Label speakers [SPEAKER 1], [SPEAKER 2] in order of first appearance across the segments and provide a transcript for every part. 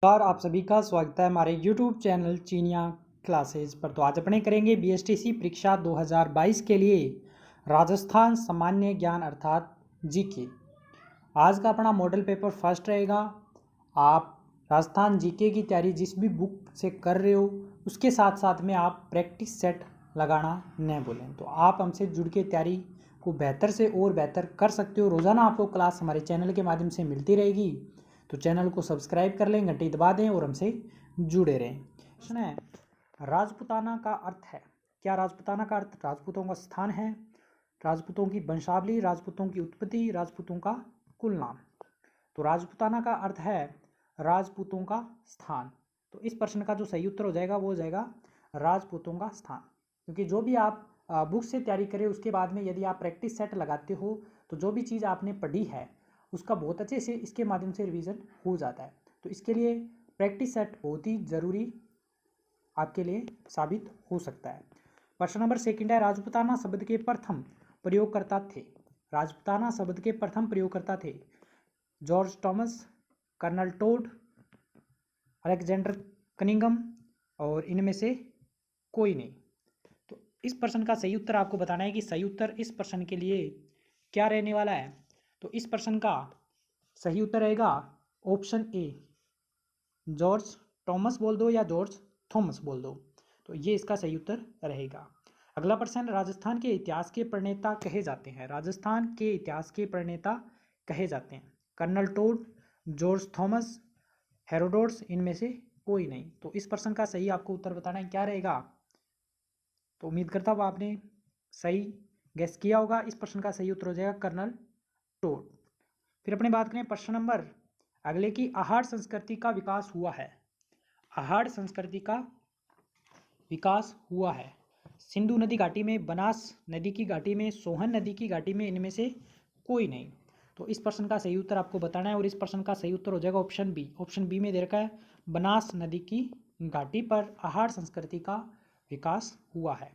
[SPEAKER 1] और आप सभी का स्वागत है हमारे YouTube चैनल चीनिया क्लासेज पर। तो आज अपने करेंगे बीएसटीसी परीक्षा 2022 के लिए राजस्थान सामान्य ज्ञान अर्थात जीके। आज का अपना मॉडल पेपर फर्स्ट रहेगा। आप राजस्थान जीके की तैयारी जिस भी बुक से कर रहे हो उसके साथ साथ में आप प्रैक्टिस सेट लगाना न भूलें। तो आप हमसे जुड़ के तैयारी को बेहतर से और बेहतर कर सकते हो। रोज़ाना आपको क्लास हमारे चैनल के माध्यम से मिलती रहेगी, तो चैनल को सब्सक्राइब कर लें, घंटी दबा दें और हमसे जुड़े रहें। प्रश्न है, राजपूताना का अर्थ है क्या? राजपूताना का अर्थ राजपूतों का स्थान है, राजपूतों की वंशावली, राजपूतों की उत्पत्ति, राजपूतों का कुल नाम। तो राजपूताना का अर्थ है राजपूतों का स्थान। तो इस प्रश्न का जो सही उत्तर हो जाएगा वो हो जाएगा राजपूतों का स्थान। क्योंकि जो भी आप बुक से तैयारी करें उसके बाद में यदि आप प्रैक्टिस सेट लगाते हो तो जो भी चीज़ आपने पढ़ी है उसका बहुत अच्छे से इसके माध्यम से रिवीजन हो जाता है। तो इसके लिए प्रैक्टिस सेट बहुत ही ज़रूरी आपके लिए साबित हो सकता है। प्रश्न नंबर सेकंड है, राजपूताना शब्द के प्रथम प्रयोगकर्ता थे। राजपूताना शब्द के प्रथम प्रयोगकर्ता थे George Thomas, colonel Tod, Alexander Cunningham और इनमें से कोई नहीं। तो इस प्रश्न का सही उत्तर आपको बताना है कि सही उत्तर इस प्रश्न के लिए क्या रहने वाला है। तो इस प्रश्न का सही उत्तर रहेगा ऑप्शन ए, जॉर्ज टॉमस बोल दो या जॉर्ज थॉमस बोल दो, तो ये इसका सही उत्तर रहेगा। अगला प्रश्न, राजस्थान के इतिहास के प्रणेता कहे जाते हैं। राजस्थान के इतिहास के प्रणेता कहे जाते हैं colonel Tod, George Thomas, Herodotus, इनमें से कोई नहीं। तो इस प्रश्न का सही आपको उत्तर बताना है क्या रहेगा। तो उम्मीद करता हूँ आपने सही गेस किया होगा। इस प्रश्न का सही उत्तर हो जाएगा कर्नल टोड। फिर अपने बात करें प्रश्न नंबर अगले की, आहार संस्कृति का विकास हुआ है। आहार संस्कृति का विकास हुआ है सिंधु नदी घाटी में, बनास नदी की घाटी में, सोहन नदी की घाटी में, इनमें से कोई नहीं। तो इस प्रश्न का सही उत्तर आपको बताना है और इस प्रश्न का सही उत्तर हो जाएगा ऑप्शन बी। ऑप्शन बी में दे रखा है बनास नदी की घाटी पर आहार संस्कृति का विकास हुआ है।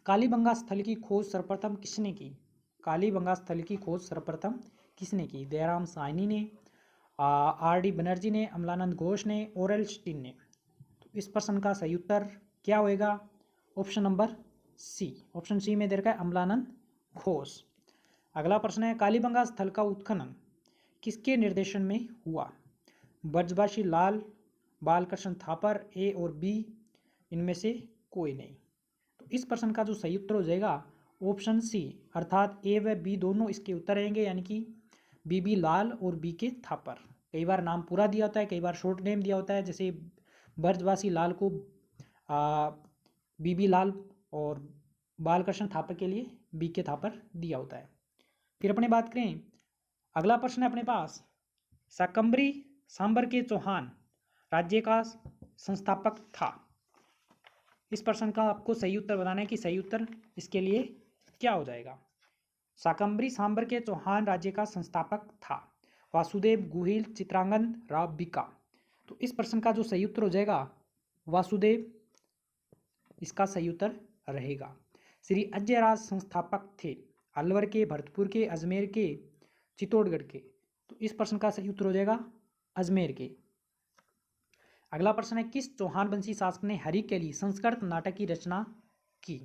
[SPEAKER 1] कालीबंगा स्थल की खोज सर्वप्रथम किसने की? कालीबंगा स्थल की खोज सर्वप्रथम किसने की? दयाराम साहनी ने, आर डी बनर्जी ने, अमलानंद घोष ने, ओरेलस्टीन ने। तो इस प्रश्न का सही उत्तर क्या होएगा? Option number C. Option C में दे रखा है अमलानंद घोष। अगला प्रश्न है, कालीबंगा स्थल का उत्खनन किसके निर्देशन में हुआ? ब्रजवासी लाल, बालकृष्ण थापर, ए और बी, इनमें से कोई नहीं। तो इस प्रश्न का जो सही उत्तर हो जाएगा ऑप्शन सी, अर्थात ए व बी दोनों इसके उत्तर रहेंगे, यानी कि बी लाल और बी के थापर। कई बार नाम पूरा दिया होता है, कई बार शॉर्ट नेम दिया होता है। जैसे ब्रजवासी लाल को बी लाल और बालकृष्ण थापर के लिए बी के थापर दिया होता है। फिर अपने बात करें, अगला प्रश्न है अपने पास, शाकंभरी सांबर के चौहान राज्य का संस्थापक था। इस प्रश्न का आपको सही उत्तर बताना है कि सही उत्तर इसके लिए क्या हो जाएगा। शाकंभरी सांबर के चौहान राज्य का संस्थापक था वासुदेव, गुहिल, चित्रांगन, राव बिका। तो इस प्रश्न का जो सही उत्तर हो जाएगा वासुदेव, इसका सही उत्तर रहेगा। श्री अजयराज संस्थापक थे अलवर के, भरतपुर के, अजमेर के, चित्तौड़गढ़ के। तो इस प्रश्न का सही उत्तर हो जाएगा अजमेर के। अगला प्रश्न है, किस चौहान वंशी शासक ने हरिकेली संस्कृत नाटक की रचना की?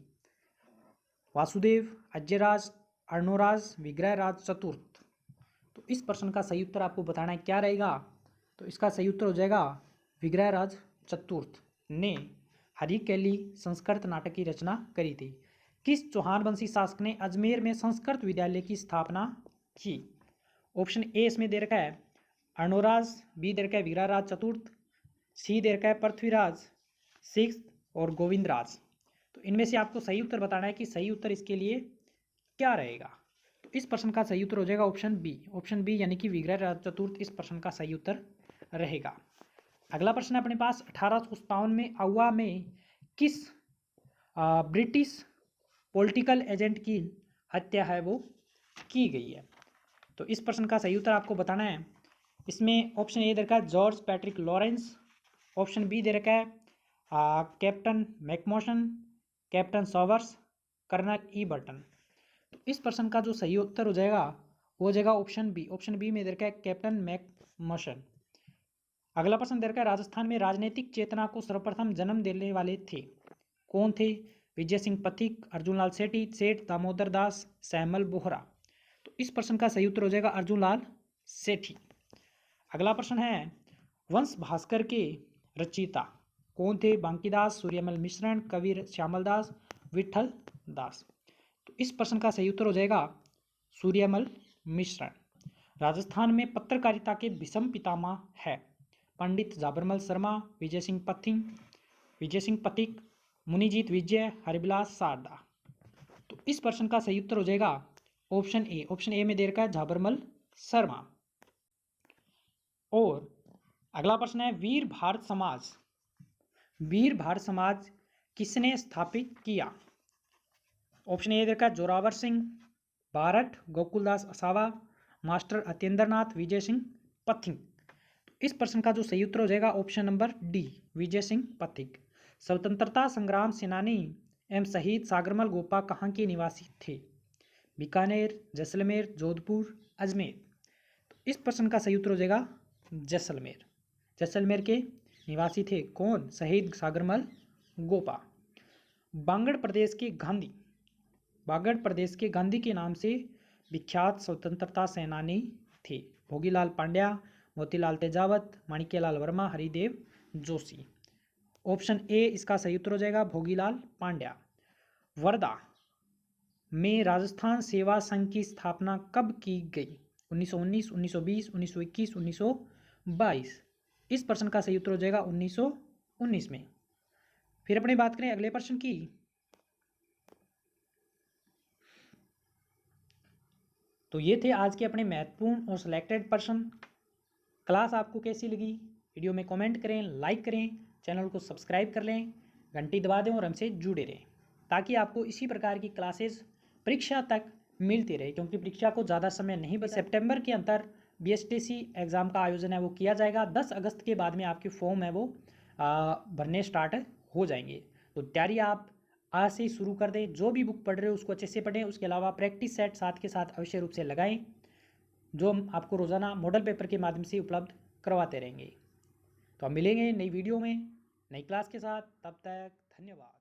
[SPEAKER 1] वासुदेव, अजयराज, अर्णोराज, विग्रहराज चतुर्थ। तो इस प्रश्न का सही उत्तर आपको बताना है क्या रहेगा। तो इसका सही उत्तर हो जाएगा विग्रहराज चतुर्थ ने हरिकेली संस्कृत नाटक की रचना करी थी। किस चौहान वंशी शासक ने अजमेर में संस्कृत विद्यालय की स्थापना की? ऑप्शन ए इसमें दे रखा है अर्णोराज, बी दे रखा है विग्रहराज चतुर्थ, सी दे रखा है पृथ्वीराज सिक्स और गोविंदराज। तो इनमें से आपको सही उत्तर बताना है कि सही उत्तर इसके लिए क्या रहेगा। तो इस प्रश्न का सही उत्तर हो जाएगा ऑप्शन बी। ऑप्शन बी यानी कि विग्रहराज चतुर्थ इस प्रश्न का सही उत्तर रहेगा। अगला प्रश्न है अपने पास, 1857 में आउवा में किस ब्रिटिश पॉलिटिकल एजेंट की हत्या है वो की गई है? तो इस प्रश्न का सही उत्तर आपको बताना है। इसमें ऑप्शन ए दे रखा है George Patrick Lawrence, option B दे रखा है captain McMotion, captain Sowers, colonel E Burton. तो इस प्रश्न का जो सही उत्तर हो जाएगा वो हो जाएगा ऑप्शन बी। ऑप्शन बी में दे रखा है कैप्टन मैकमोशन। अगला प्रश्न दे रखा है, राजस्थान में राजनीतिक चेतना को सर्वप्रथम जन्म देने वाले थे, कौन थे? विजय सिंह पथिक, अर्जुन लाल सेठी, सेठ दामोदर दास, सैमल बोहरा। तो इस प्रश्न का सही उत्तर हो जाएगा अर्जुन लाल सेठी। अगला प्रश्न है, वंश भास्कर के रचयिता कौन थे? बांकीदास, सूर्यमल मिश्रण, कवि श्यामल दास, विठल दास। तो इस प्रश्न का सही उत्तर हो जाएगा सूर्यमल मिश्रण। राजस्थान में पत्रकारिता के विषम पितामह है, पंडित जाबरमल शर्मा, विजय सिंह पथिक, मुनिजीत विजय, हरिबिलास सारदा। तो इस प्रश्न का सही उत्तर हो जाएगा ऑप्शन ए। ऑप्शन ए में दे रखा है झाबरमल शर्मा। और अगला प्रश्न है, वीर भारत समाज किसने स्थापित किया? ऑप्शन ए दे रखा है जोरावर सिंह बारठ, गोकुलदास असावा, मास्टर अत्येंद्रनाथ, विजय सिंह पथिक। इस प्रश्न का जो सही उत्तर हो जाएगा option number D, Vijay Singh Pathik. स्वतंत्रता संग्राम सेनानी एवं शहीद सागरमल गोपा कहाँ के निवासी थे? बीकानेर, जैसलमेर, जोधपुर, अजमेर। तो इस प्रश्न का सही उत्तर हो जाएगा जैसलमेर के निवासी थे। कौन? शहीद सागरमल गोपा। बांगड़ प्रदेश के गांधी के नाम से विख्यात स्वतंत्रता सेनानी थे, भोगीलाल पांड्या, मोतीलाल तेजावत, माणिक्यलाल वर्मा, हरिदेव जोशी। ऑप्शन ए इसका सही उत्तर हो जाएगा भोगीलाल पांड्या। वर्धा में राजस्थान सेवा संघ की स्थापना कब की गई? 1919, 1920, 1921, 1922। इस प्रश्न का सही उत्तर हो जाएगा 1919 में। फिर अपनी बात करें अगले प्रश्न की। तो ये थे आज के अपने महत्वपूर्ण और सिलेक्टेड प्रश्न। क्लास आपको कैसी लगी? वीडियो में कमेंट करें, लाइक करें, चैनल को सब्सक्राइब कर लें, घंटी दबा दें और हमसे जुड़े रहें ताकि आपको इसी प्रकार की क्लासेस परीक्षा तक मिलती रहे, क्योंकि परीक्षा को ज़्यादा समय नहीं बचा। सितंबर के अंदर BSTC एग्ज़ाम का आयोजन है वो किया जाएगा। 10 अगस्त के बाद में आपके फॉर्म है वो भरने स्टार्ट हो जाएंगे। तो तैयारी आप आज से ही शुरू कर दें। जो भी बुक पढ़ रहे हो उसको अच्छे से पढ़ें। उसके अलावा प्रैक्टिस सेट साथ के साथ अवश्य रूप से लगाएं, जो हम आपको रोज़ाना मॉडल पेपर के माध्यम से उपलब्ध करवाते रहेंगे। तो हम मिलेंगे नई वीडियो में नई क्लास के साथ। तब तक धन्यवाद।